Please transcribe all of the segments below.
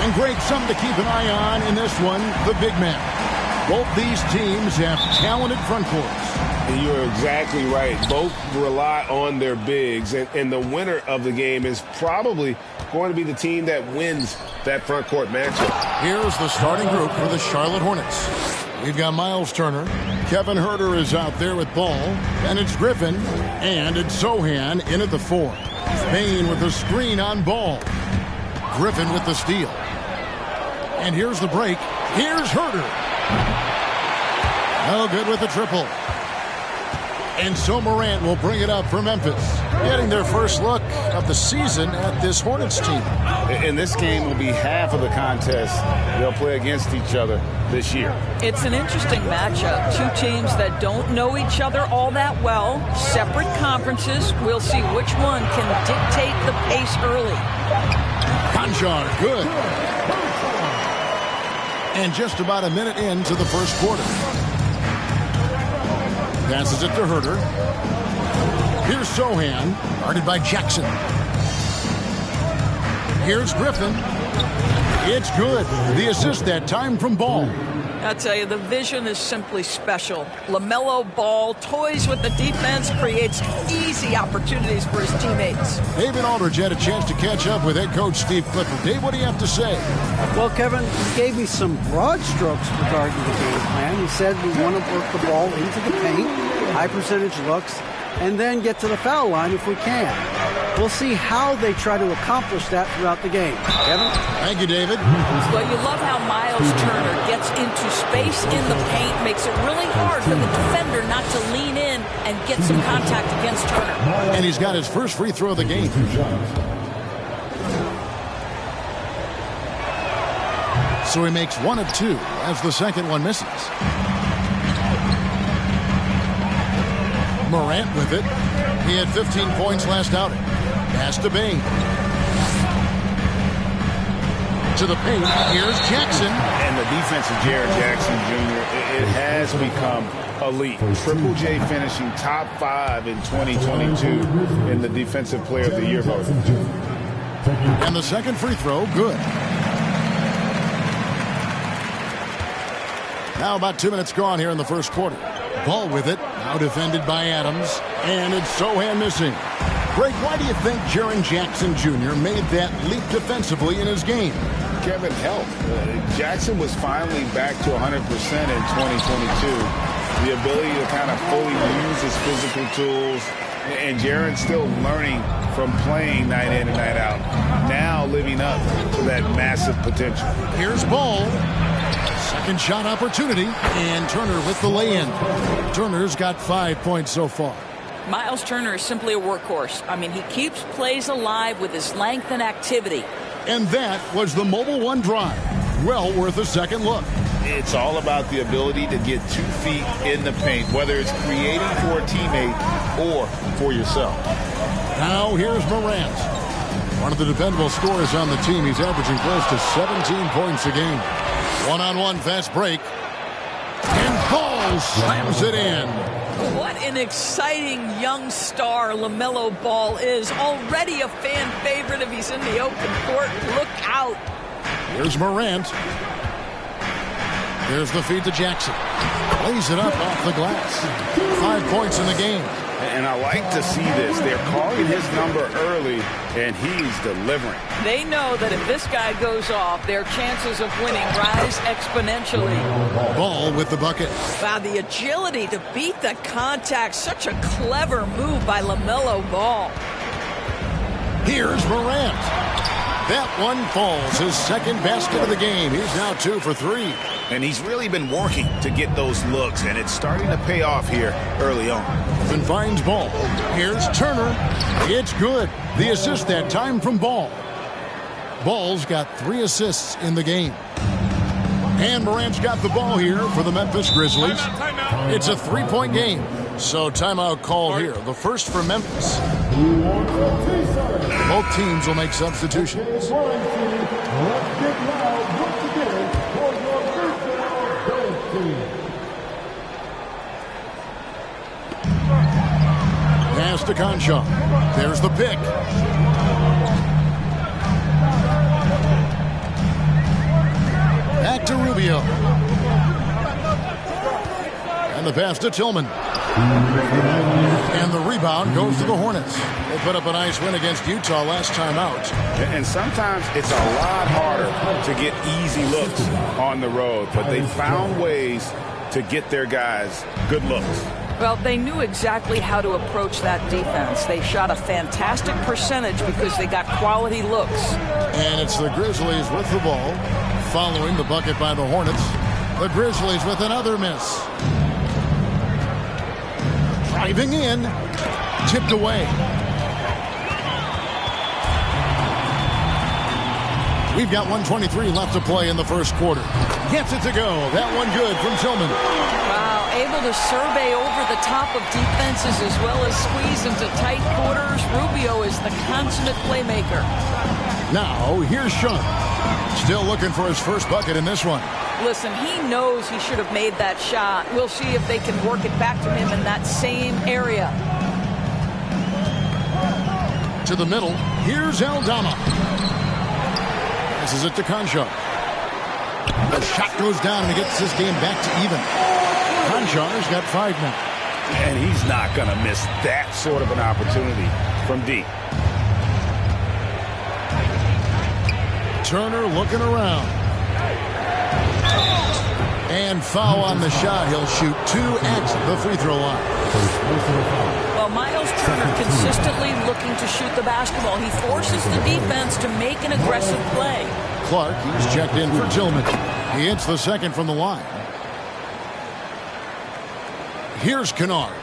And great, something to keep an eye on in this one, the big man. Both these teams have talented front courts. And you're exactly right. Both rely on their bigs, and the winner of the game is probably going to be the team that wins that front court matchup. Here's the starting group for the Charlotte Hornets. We've got Myles Turner. Kevin Huerter is out there with ball. And it's Griffin. And it's Sochan in at the 4. Payne with the screen on ball. Griffin with the steal. And here's the break. Here's Huerter. No good with the triple. And so Morant will bring it up for Memphis, getting their first look of the season at this Hornets team. And this game will be half of the contest they'll play against each other this year. It's an interesting matchup. Two teams that don't know each other all that well, separate conferences. We'll see which one can dictate the pace early. Konchar, good. And just about a minute into the first quarter. Passes it to Huerter. Here's Sochan, guarded by Jackson. Here's Griffin. It's good. The assist that time from Ball. I tell you, the vision is simply special. LaMelo Ball toys with the defense, creates easy opportunities for his teammates. David Aldridge had a chance to catch up with head coach Steve Clifford. Dave, what do you have to say? Well, Kevin, he gave me some broad strokes regarding the game plan. He said we want to work the ball into the paint, high percentage looks, and then get to the foul line if we can. We'll see how they try to accomplish that throughout the game. Kevin? Thank you, David. Well, you love how Myles Turner gets into space in the paint, makes it really hard for the defender not to lean in and get some contact against Turner. And he's got his first free throw of the game. So he makes 1 of 2 as the second one misses. Morant with it. He had 15 points last outing. Pass to Bane. To the paint. Here's Jackson. And the defense of Jaren Jackson Jr., it has become elite. Triple J finishing top 5 in 2022 in the Defensive Player of the Year voting. And the second free throw, good. Now about 2 minutes gone here in the first quarter. Ball with it. Now defended by Adams. And it's Sochan missing. Greg, why do you think Jaren Jackson Jr. made that leap defensively in his game? Kevin, help. Jackson was finally back to 100% in 2022. The ability to kind of fully use his physical tools. And Jaren's still learning from playing night in and night out. Now living up to that massive potential. Here's Ball. Second shot opportunity. And Turner with the lay-in. Turner's got 5 points so far. Myles Turner is simply a workhorse. I mean, he keeps plays alive with his length and activity. And that was the Mobile One drive. Well worth a second look. It's all about the ability to get 2 feet in the paint, whether it's creating for a teammate or for yourself. Now here's Morant. One of the dependable scorers on the team. He's averaging close to 17 points a game. One-on-one fast break. And Ball slams it in. What an exciting young star LaMelo Ball is. Already a fan favorite if he's in the open court. Look out. Here's Morant. There's the feed to Jackson. Lays it up off the glass. 5 points in the game. And I like to see this. They're calling his number early, and he's delivering. They know that if this guy goes off, their chances of winning rise exponentially. Ball with the bucket. Wow, the agility to beat the contact. Such a clever move by LaMelo Ball. Here's Morant. That one falls. His second basket of the game. He's now 2 for 3. And he's really been working to get those looks, and it's starting to pay off here early on. And finds Ball. Here's Turner. It's good. The assist that time from Ball. Ball's got 3 assists in the game. And Morant's got the ball here for the Memphis Grizzlies. It's a 3-point game. So timeout call here. The first for Memphis. Both teams will make substitutions. Pass to Konchar. There's the pick. Back to Rubio. And the pass to Tillman. And the rebound goes to the Hornets. They put up a nice win against Utah last time out. And sometimes it's a lot harder to get easy looks on the road, but they found ways to get their guys good looks. Well, they knew exactly how to approach that defense. They shot a fantastic percentage because they got quality looks. And it's the Grizzlies with the ball, following the bucket by the Hornets. The Grizzlies with another miss. Driving in, tipped away. We've got 1:23 left to play in the first quarter. Gets it to go. That one good from Tillman. Wow, able to survey over the top of defenses as well as squeeze into tight quarters. Rubio is the consummate playmaker. Now, here's Sean. Still looking for his first bucket in this one. Listen, he knows he should have made that shot. We'll see if they can work it back to him in that same area. To the middle. Here's Aldama. Passes it to Konchar. The shot goes down and he gets this game back to even. Konchar's got 5 now. And he's not going to miss that sort of an opportunity from deep. Turner looking around. And foul on the shot. He'll shoot 2 at the free throw line. Well, Miles Turner consistently looking to shoot the basketball. He forces the defense to make an aggressive play. Clark, he's checked in for Tillman. He hits the second from the line. Here's Kennard.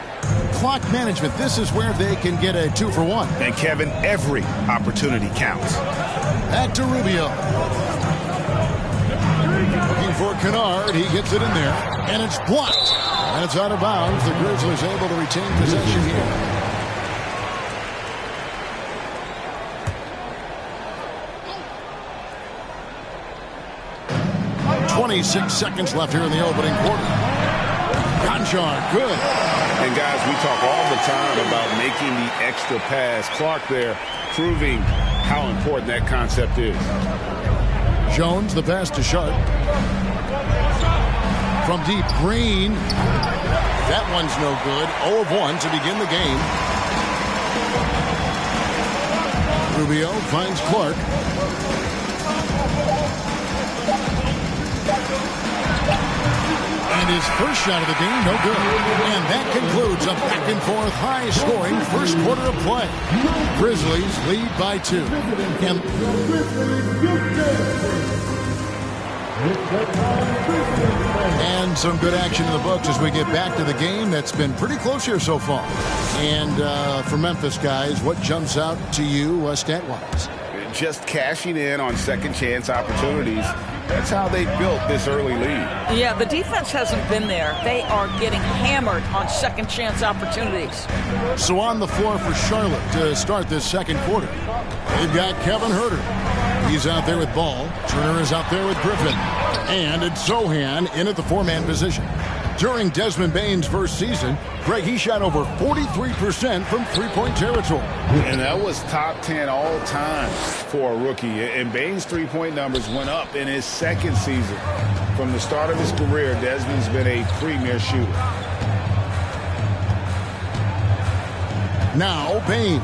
Clock management. This is where they can get a 2-for-1. And Kevin, every opportunity counts. Back to Rubio. Looking for Kennard. He gets it in there. And it's blocked. And it's out of bounds. The Grizzlies able to retain possession here. 26 seconds left here in the opening quarter. Konchar, good. And guys, we talk all the time about making the extra pass. Clark there proving how important that concept is. Jones, the pass to Sharp. From deep, Green. That one's no good. 0 of 1 to begin the game. Rubio finds Clark. And his first shot of the game, no good. And that concludes a back-and-forth, high-scoring first quarter of play. Grizzlies lead by 2. And some good action in the books as we get back to the game that's been pretty close here so far. And for Memphis, guys, what jumps out to you stat-wise? Just cashing in on second-chance opportunities. That's how they built this early lead. Yeah, the defense hasn't been there. They are getting hammered on second-chance opportunities. So on the floor for Charlotte to start this second quarter, they've got Kevin Huerter. He's out there with Ball. Turner is out there with Griffin. And it's Sohan in at the 4-man position. During Desmond Bane's first season, Greg, he shot over 43% from three-point territory. And that was top 10 all time for a rookie. And Bane's three-point numbers went up in his second season. From the start of his career, Desmond's been a premier shooter. Now Bane.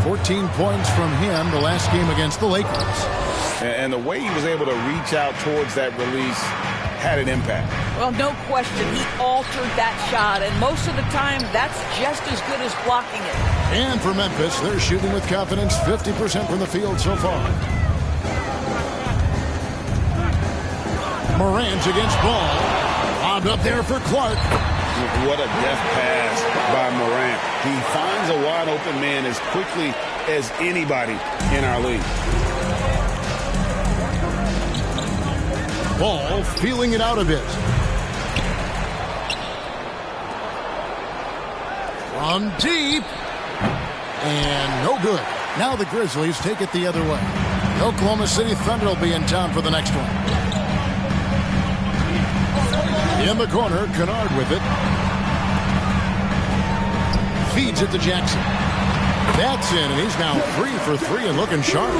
14 points from him the last game against the Lakers. And the way he was able to reach out towards that release had an impact. Well, no question. He altered that shot, and most of the time, that's just as good as blocking it. And for Memphis, they're shooting with confidence, 50% from the field so far. Morant against Ball. Bobbed up there for Clark. What a deft pass by Morant. He finds a wide-open man as quickly as anybody in our league. Ball feeling it out a bit. From deep. And no good. Now the Grizzlies take it the other way. The Oklahoma City Thunder will be in town for the next one. In the corner, Kennard with it. Feeds it to Jackson. That's in, and he's now 3 for 3 and looking sharp.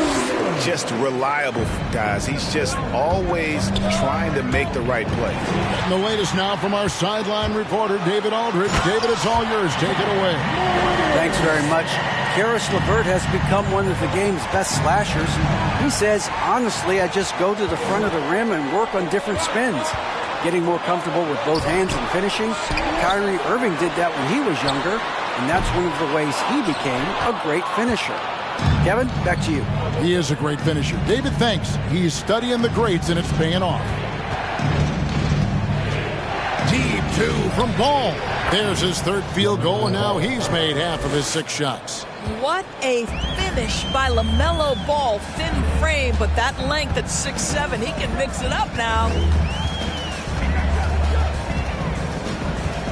Just reliable, guys. He's just always trying to make the right play. And the latest now from our sideline reporter, David Aldridge. David, it's all yours. Take it away. Thanks very much. Karis LeVert has become one of the game's best slashers. He says, honestly, I just go to the front of the rim and work on different spins. Getting more comfortable with both hands and finishing. Kyrie Irving did that when he was younger, and that's one of the ways he became a great finisher. Kevin, back to you. He is a great finisher. David, thanks. He's studying the greats, and it's paying off. Deep 2 from Ball. There's his third field goal, and now he's made half of his 6 shots. What a finish by LaMelo Ball. Thin frame, but that length at 6'7", he can mix it up now.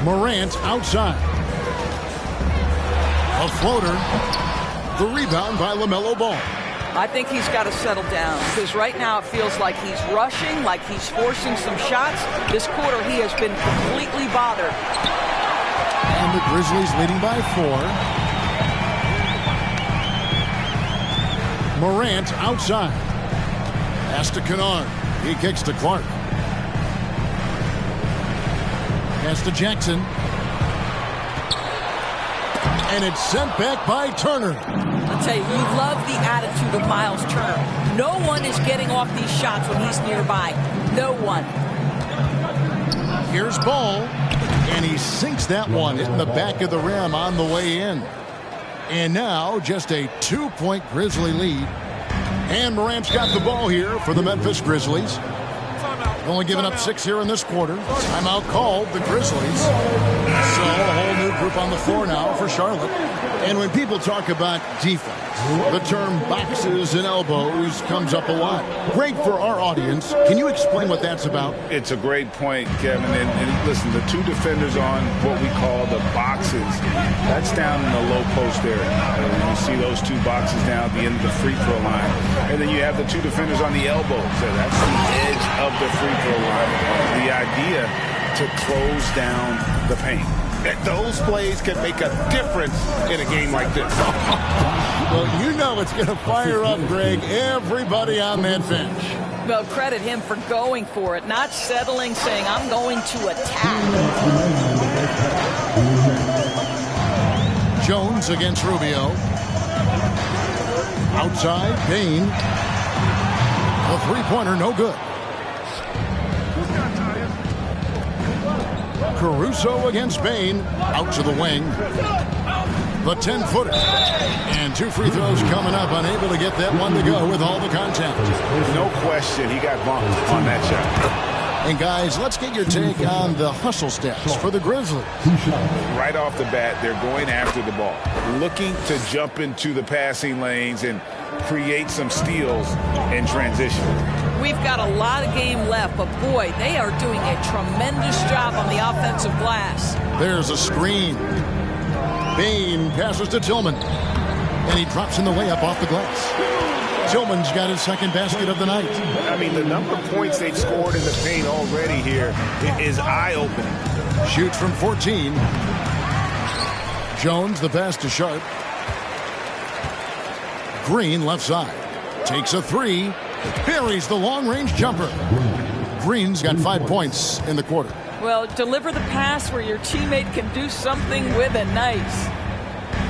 Morant outside. A floater. The rebound by LaMelo Ball. I think he's got to settle down because right now it feels like he's rushing, like he's forcing some shots. This quarter he has been completely bothered. And the Grizzlies leading by 4. Morant outside. Pass to Kennard. He kicks to Clark. Pass to Jackson. And it's sent back by Turner. I'll tell you, you love the attitude of Miles Turner. No one is getting off these shots when he's nearby. No one. Here's Ball. And he sinks that one, hitting the back of the rim on the way in. And now just a 2-point Grizzly lead. And Morant's got the ball here for the Memphis Grizzlies. Only giving up 6 here in this quarter. Timeout called, the Grizzlies. So a whole new group on the floor now for Charlotte. And when people talk about defense, the term boxes and elbows comes up a lot. Great for our audience. Can you explain what that's about? It's a great point, Kevin. And listen, the 2 defenders on what we call the boxes, that's down in the low post area. You see those 2 boxes down at the end of the free throw line. And then you have the 2 defenders on the elbows. So that's the edge of the free throw line. The idea to close down the paint. Those plays can make a difference in a game like this. Well, you know it's going to fire up, Greg, everybody on that bench. Well, credit him for going for it, not settling, saying, I'm going to attack. Jones against Rubio. Outside, Payne. A three-pointer, no good. Caruso against Bain, out to the wing. The 10-footer. And 2 free throws coming up, unable to get that one to go with all the contact. No question, he got bumped on that shot. And guys, let's get your take on the hustle stats for the Grizzlies. Right off the bat, they're going after the ball, looking to jump into the passing lanes and create some steals in transition. We've got a lot of game left, but boy, they are doing a tremendous job on the offensive glass. There's a screen. Bain passes to Tillman. And he drops in the layup off the glass. Tillman's got his second basket of the night. I mean, the number of points they've scored in the paint already here is eye-opening. Shoots from 14. Jones, the pass to Sharp. Green, left side. Takes a 3. Buries the long-range jumper. Green's got 5 points in the quarter. Well, deliver the pass where your teammate can do something with it. Nice.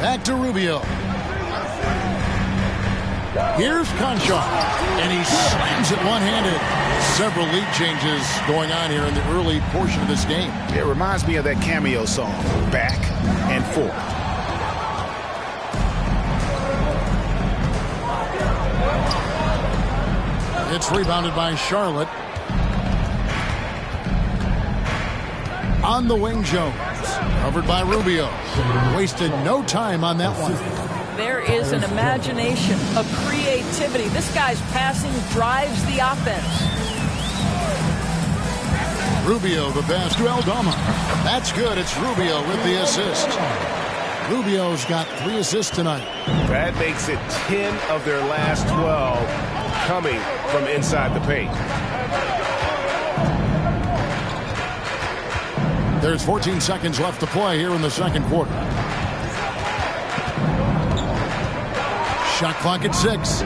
Back to Rubio. Here's Conchar. And he slams it one-handed. Several lead changes going on here in the early portion of this game. It reminds me of that Cameo song, Back and Forth. It's rebounded by Charlotte. On the wing, Jones. Covered by Rubio. Wasted no time on that one. There is an imagination, a creativity. This guy's passing drives the offense. Rubio, the pass to Aldama. That's good. It's Rubio with the assist. Rubio's got 3 assists tonight. That makes it 10 of their last 12 coming from inside the paint. There's 14 seconds left to play here in the second quarter. Shot clock at 6.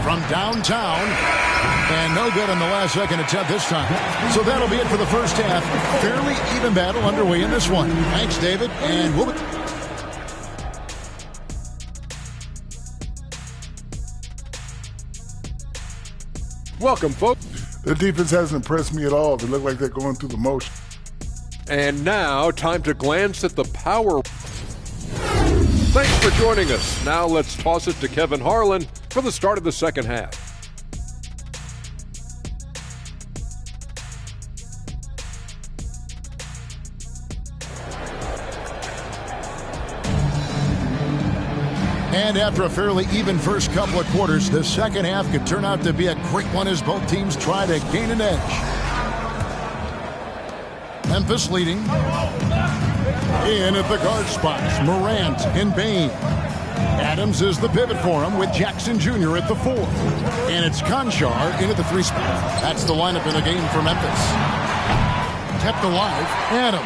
From downtown, and no good on the last second attempt this time. So that'll be it for the first half. Fairly even battle underway in this one. Thanks, David, and we'll... Welcome, folks. Their defense hasn't impressed me at all. They look like they're going through the motion. And now, time to glance at the power. Thanks for joining us. Now let's toss it to Kevin Harlan for the start of the second half. And after a fairly even first couple of quarters, the second half could turn out to be a great one as both teams try to gain an edge. Memphis leading. In at the guard spots, Morant and Bane. Adams is the pivot for him with Jackson Jr. at the 4. And it's Conchar in at the 3 spot. That's the lineup in the game for Memphis. Kept alive, Adams.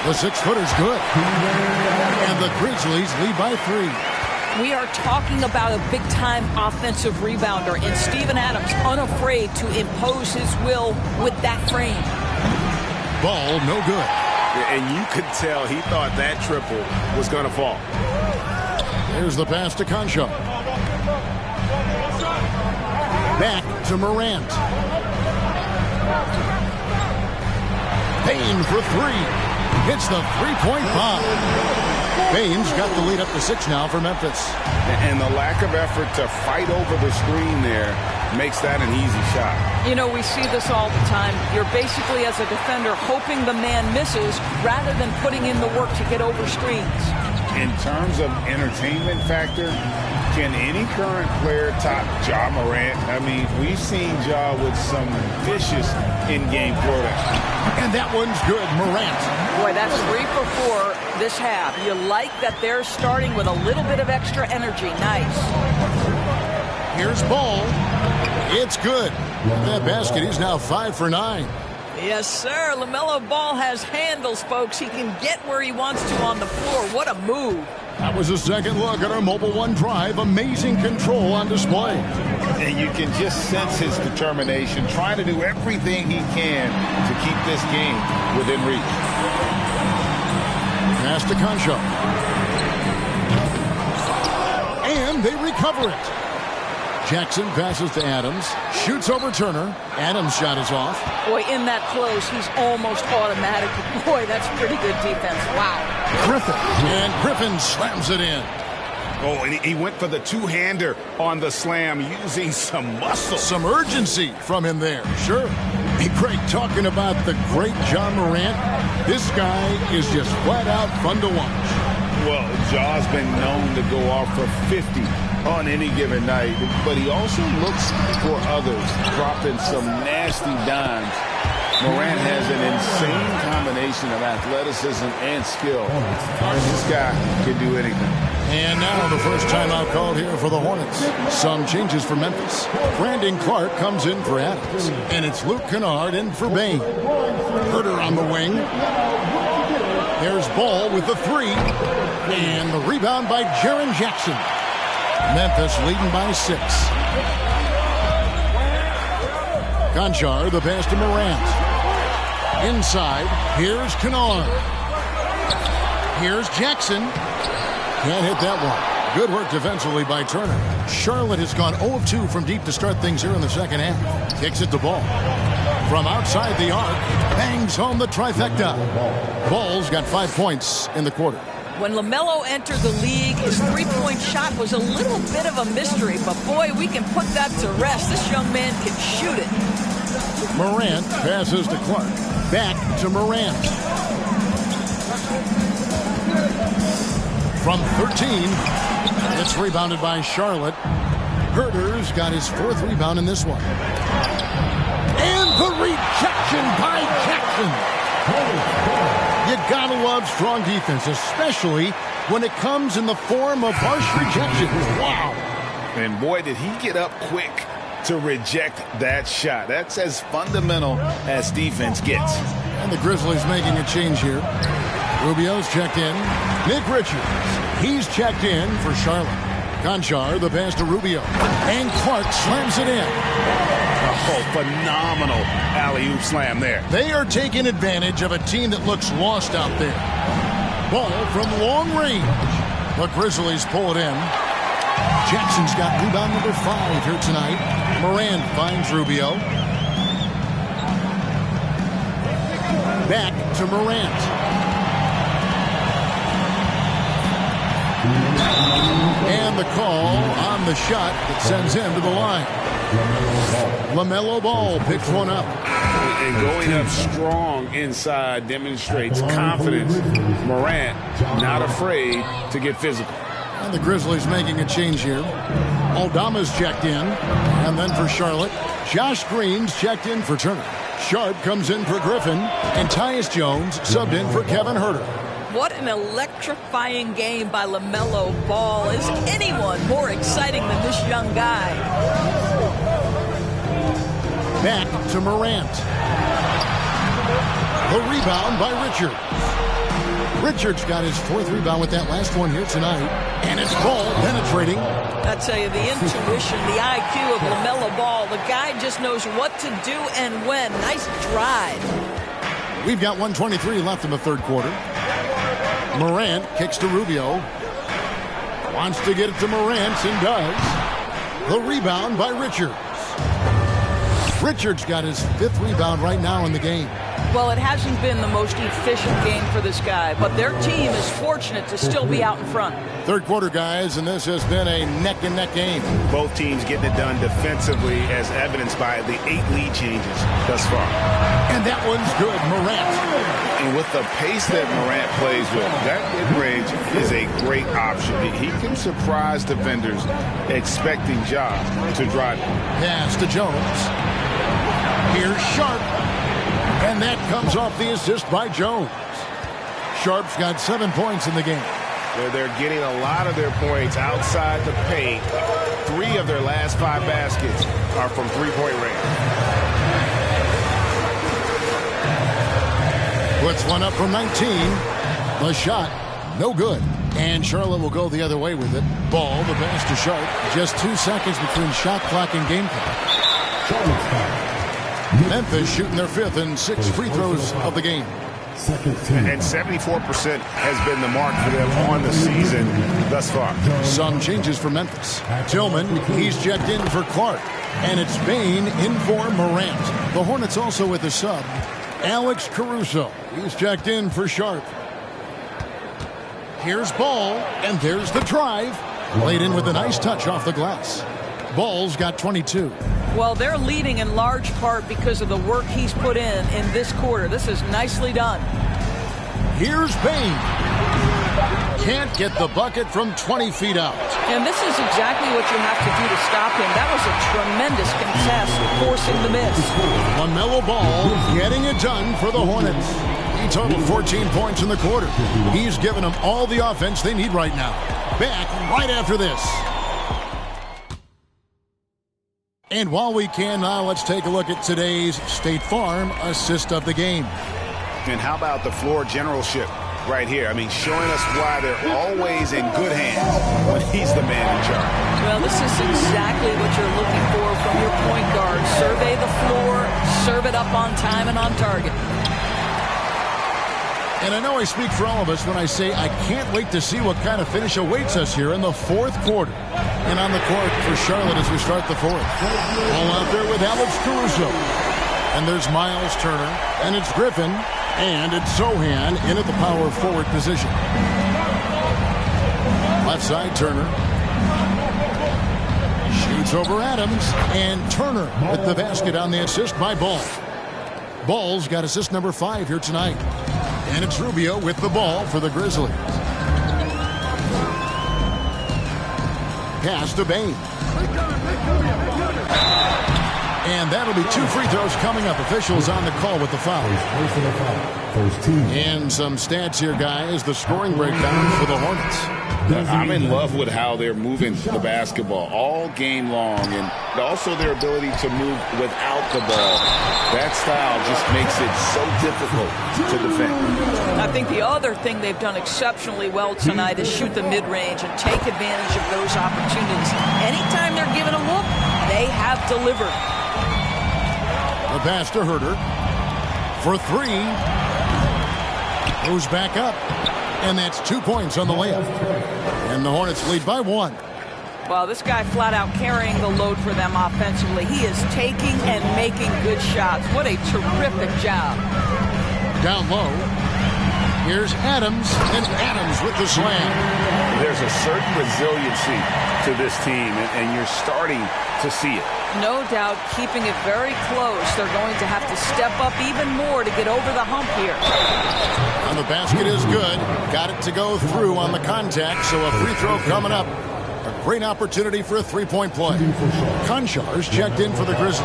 The 6-footer's good. And the Grizzlies lead by 3. We are talking about a big-time offensive rebounder, and Steven Adams unafraid to impose his will with that frame. Ball no good. And you could tell he thought that triple was going to fall. There's the pass to Conchar. Back to Morant. Bane for 3. Hits the three-point bomb. Bane's got the lead up to 6 now for Memphis. And the lack of effort to fight over the screen there makes that an easy shot. You know, we see this all the time. You're basically, as a defender, hoping the man misses rather than putting in the work to get over screens. In terms of entertainment factor, can any current player top Ja Morant? I mean, we've seen Ja with some vicious in-game throwdowns. And that one's good, Morant. Boy, that's 3 for 4 this half. You like that they're starting with a little bit of extra energy. Nice. Here's Ball. It's good. With that basket, he's now 5 for 9. Yes, sir. LaMelo Ball has handles, folks. He can get where he wants to on the floor. What a move. That was a second look at our Mobile One drive. Amazing control on display. And you can just sense his determination, trying to do everything he can to keep this game within reach. Pass to Conchar. And they recover it. Jackson passes to Adams. Shoots over Turner. Adams' shot is off. Boy, in that close, he's almost automatic. Boy, that's pretty good defense. Wow. Griffin. And Griffin slams it in. Oh, and he went for the two-hander on the slam using some muscle. Some urgency from him there. Sure. Hey, Craig, talking about the great Ja Morant, this guy is just flat out fun to watch. Well, Ja's been known to go off for 50 on any given night, but he also looks for others, dropping some nasty dimes. Morant has an insane combination of athleticism and skill. This guy can do anything. And now the first timeout called here for the Hornets. Some changes for Memphis. Brandon Clark comes in for Adams. And it's Luke Kennard in for Bane. Herter on the wing. There's Ball with the 3. And the rebound by Jaren Jackson. Memphis leading by 6. Conchar, the pass to Morant. Inside, here's Kennard. Here's Jackson. Can't hit that one. Good work defensively by Turner. Charlotte has gone 0 of 2 from deep to start things here in the second half. Kicks it to Ball. From outside the arc, bangs home the trifecta. Ball's got 5 points in the quarter. When LaMelo entered the league, his three-point shot was a little bit of a mystery, but boy, we can put that to rest. This young man can shoot it. Morant passes to Clark. Back to Morant. From 13, it's rebounded by Charlotte. Herter's got his 4th rebound in this one. And the rejection by Jackson. You gotta love strong defense, especially when it comes in the form of harsh rejections. Wow. And boy, did he get up quick to reject that shot. That's as fundamental as defense gets. And the Grizzlies making a change here. Rubio's checked in. Nick Richards, he's checked in for Charlotte. Conchar, the pass to Rubio. And Clark slams it in. Oh, phenomenal alley-oop slam there. They are taking advantage of a team that looks lost out there. Ball from long range. The Grizzlies pull it in. Jackson's got rebound number 5 here tonight. Morant finds Rubio. Back to Morant. And the call on the shot that sends him to the line. LaMelo Ball picks one up. And going up strong inside demonstrates confidence. Morant not afraid to get physical. And the Grizzlies making a change here. Aldama's checked in. And then for Charlotte, Josh Green's checked in for Turner. Sharp comes in for Griffin. And Tyus Jones subbed in for Kevin Huerter. What an electrifying game by LaMelo Ball. Is anyone more exciting than this young guy? Back to Morant. The rebound by Richards. Richards got his 4th rebound with that last one here tonight. And it's Ball penetrating. I tell you, the intuition, the IQ of LaMelo Ball. The guy just knows what to do and when. Nice drive. We've got 1:23 left in the third quarter. Morant kicks to Rubio. Wants to get it to Morant and does. The rebound by Richards. Richards got his 5th rebound right now in the game. Well, it hasn't been the most efficient game for this guy, but their team is fortunate to still be out in front. Third quarter, guys, and this has been a neck-and-neck game. Both teams getting it done defensively, as evidenced by the 8 lead changes thus far. And that one's good, Morant. And with the pace that Morant plays with, that mid-range is a great option. He can surprise defenders expecting Ja to drive it. Pass to Jones. Here's Sharp. And that comes off the assist by Jones. Sharp's got 7 points in the game. They're getting a lot of their points outside the paint. 3 of their last 5 baskets are from three-point range. Puts one up from 19. The shot, no good. And Charlotte will go the other way with it. Ball, the pass to Sharp. Just 2 seconds between shot clock and game clock. Memphis shooting their 5th and 6 free throws of the game. And 74% has been the mark for them on the season thus far. Some changes for Memphis. Tillman, he's checked in for Clark. And it's Bane in for Morant. The Hornets also with a sub. Alex Caruso, he's checked in for Sharp. Here's Ball, and there's the drive. Laid in with a nice touch off the glass. Ball's got 22. Well, they're leading in large part because of the work he's put in this quarter. This is nicely done. Here's Bane. Can't get the bucket from 20 feet out. And this is exactly what you have to do to stop him. That was a tremendous contest, forcing the miss. LaMelo Ball getting it done for the Hornets. He totaled 14 points in the quarter. He's given them all the offense they need right now. Back right after this. And while we can now, let's take a look at today's State Farm assist of the game. And how about the floor generalship right here? I mean, showing us why they're always in good hands when he's the man in charge. Well, this is exactly what you're looking for from your point guard. Survey the floor, serve it up on time and on target. And I know I speak for all of us when I say I can't wait to see what kind of finish awaits us here in the 4th quarter. And on the court for Charlotte as we start the 4th. All out there with Alex Caruso. And there's Miles Turner. And it's Griffin. And it's Sohan in at the power forward position. Left side, Turner. Shoots over Adams. And Turner with the basket on the assist by Ball. Ball's got assist number 5 here tonight. And it's Rubio with the ball for the Grizzlies. Pass to Bane. And that'll be 2 free throws coming up. Officials on the call with the foul. And some stats here, guys. The scoring breakdown for the Hornets. I'm in love with how they're moving the basketball all game long, and also their ability to move without the ball. That style just makes it so difficult to defend. I think the other thing they've done exceptionally well tonight is shoot the mid-range and take advantage of those opportunities. Anytime they're given a look, they have delivered. The pass to Herter for three. Goes back up. And that's 2 points on the layup. And the Hornets lead by 1. Well, this guy flat out carrying the load for them offensively. He is taking and making good shots. What a terrific job. Down low. Here's Adams, and Adams with the slam. There's a certain resiliency to this team, and you're starting to see it. No doubt, keeping it very close. They're going to have to step up even more to get over the hump here. And the basket is good. Got it to go through on the contact, so a free throw coming up. A great opportunity for a three-point play. Konchar's checked in for the Grizzlies.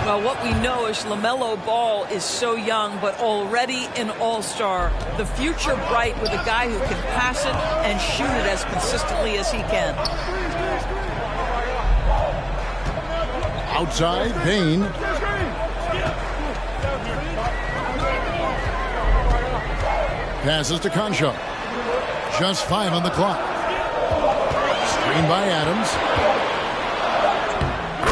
Well, what we know is LaMelo Ball is so young, but already an all-star. The future bright with a guy who can pass it and shoot it as consistently as he can. Outside, Payne. Passes to Konchar. Just 5 on the clock. Screen by Adams.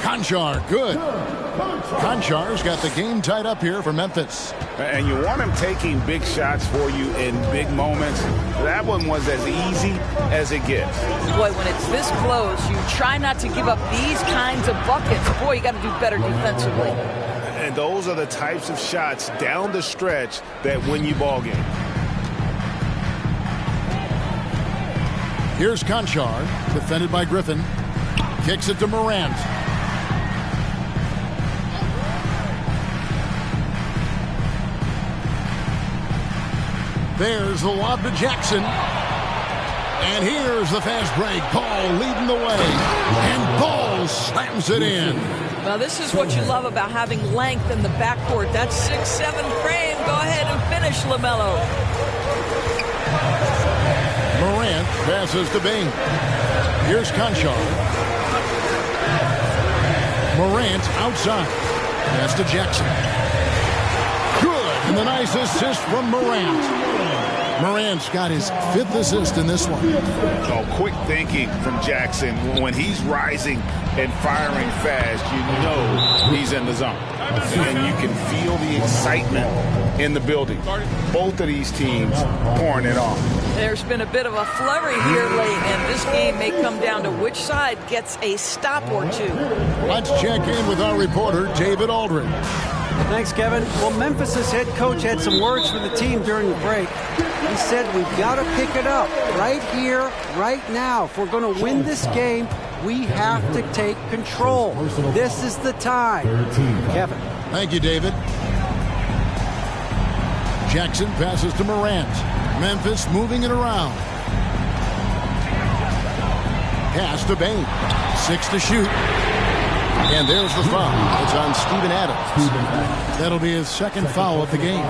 Konchar, good. Konchar's got the game tied up here for Memphis. And you want him taking big shots for you in big moments. That one was as easy as it gets. Boy, when it's this close, you try not to give up these kinds of buckets. Boy, you got to do better defensively. And those are the types of shots down the stretch that win you ball games. Here's Konchar, defended by Griffin. Kicks it to Morant. There's the lob to Jackson. And here's the fast break. Ball leading the way. And Ball slams it in. Well, this is what you love about having length in the backcourt. That 6'7" frame. Go ahead and finish, LaMelo. Morant passes to Bing. Here's Konchar. Morant outside. Pass to Jackson. Good. And the nice assist from Morant. Morant's got his 5th assist in this one. Oh, quick thinking from Jackson. When he's rising and firing fast, you know he's in the zone. And you can feel the excitement in the building. Both of these teams pouring it on. There's been a bit of a flurry here late, and this game may come down to which side gets a stop or two. Let's check in with our reporter, David Aldridge. Thanks, Kevin. Well, Memphis's head coach had some words for the team during the break. He said, we've got to pick it up right here, right now. If we're going to win this game, we have to take control. This is the time. Kevin. Thank you, David. Jackson passes to Morant. Memphis moving it around. Pass to Bane. 6 to shoot. And there's the foul. It's on Steven Adams. That'll be his 2nd foul of the game.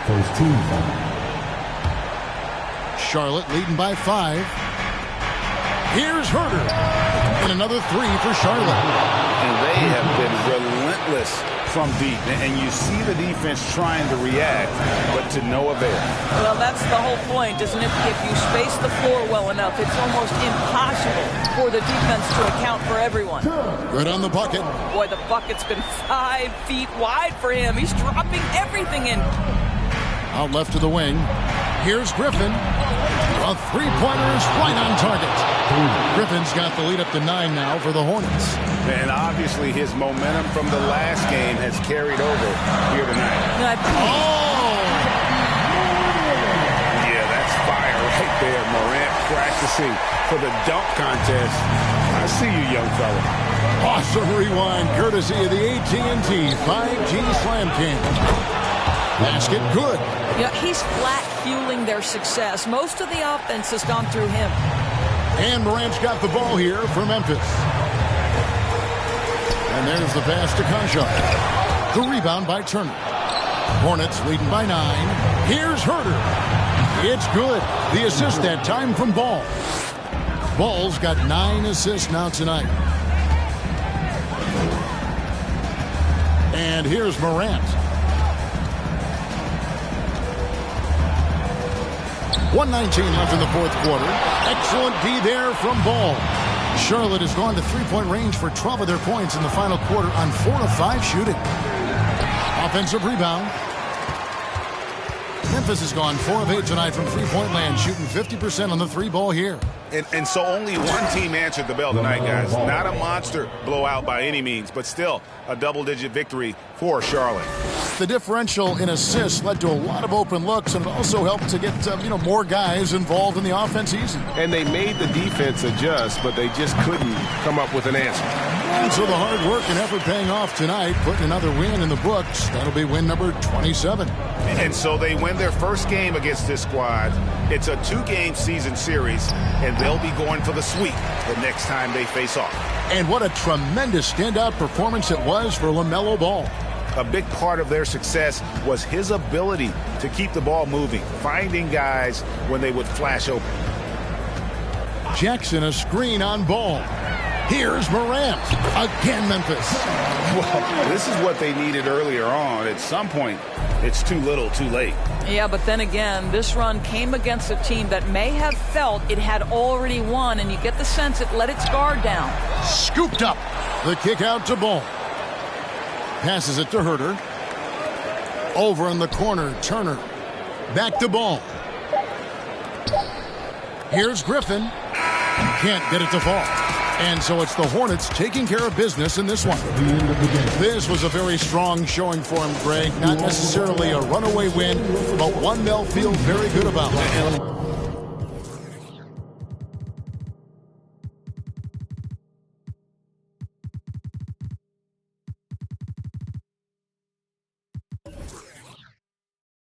First team foul. Charlotte leading by 5. Here's Herter. And another 3 for Charlotte. And they have been relentless from deep. And you see the defense trying to react, but to no avail. Well, that's the whole point, isn't it? If you space the floor well enough, it's almost impossible for the defense to account for everyone. Good on the bucket. Boy, the bucket's been 5 feet wide for him. He's dropping everything in. Out left to the wing. Here's Griffin. A three-pointer is right on target. Griffin's got the lead up to 9 now for the Hornets. And obviously his momentum from the last game has carried over here tonight. Oh! Yeah, that's fire right there. Morant practicing for the dunk contest. I see you, young fella. Awesome rewind courtesy of the AT&T 5G Slam King. Basket good. Yeah, he's flat fueling their success. Most of the offense has gone through him. And Morant's got the ball here for Memphis. And there's the pass to Konchar. The rebound by Turner. Hornets leading by 9. Here's Herter. It's good. The assist that time from Ball. Ball's got 9 assists now tonight. And here's Morant. 1:19 left in the fourth quarter. Excellent D there from Ball. Charlotte has gone to three-point range for 12 of their points in the final quarter on 4 of 5 shooting. Offensive rebound. Memphis has gone 4 of 8 tonight from three-point land, shooting 50% on the 3-ball here. And so only one team answered the bell tonight, guys. Not a monster blowout by any means, but still a double-digit victory for Charlotte. The differential in assists led to a lot of open looks and also helped to get more guys involved in the offense easy. And they made the defense adjust, but they just couldn't come up with an answer. And so the hard work and effort paying off tonight, putting another win in the books. That'll be win number 27. And so they win their first game against this squad. It's a 2-game season series, and they'll be going for the sweep the next time they face off. And what a tremendous standout performance it was for LaMelo Ball. A big part of their success was his ability to keep the ball moving, finding guys when they would flash open. Jackson a screen on Ball. Here's Morant. Again, Memphis. Well, this is what they needed earlier on. At some point, it's too little, too late. Yeah, but then again, this run came against a team that may have felt it had already won, and you get the sense it let its guard down. Scooped up. The kick out to Ball. Passes it to Herter. Over in the corner, Turner. Back to Ball. Here's Griffin. Can't get it to fall. And so it's the Hornets taking care of business in this one. This was a very strong showing for him, Greg. Not necessarily a runaway win, but one they'll feel very good about.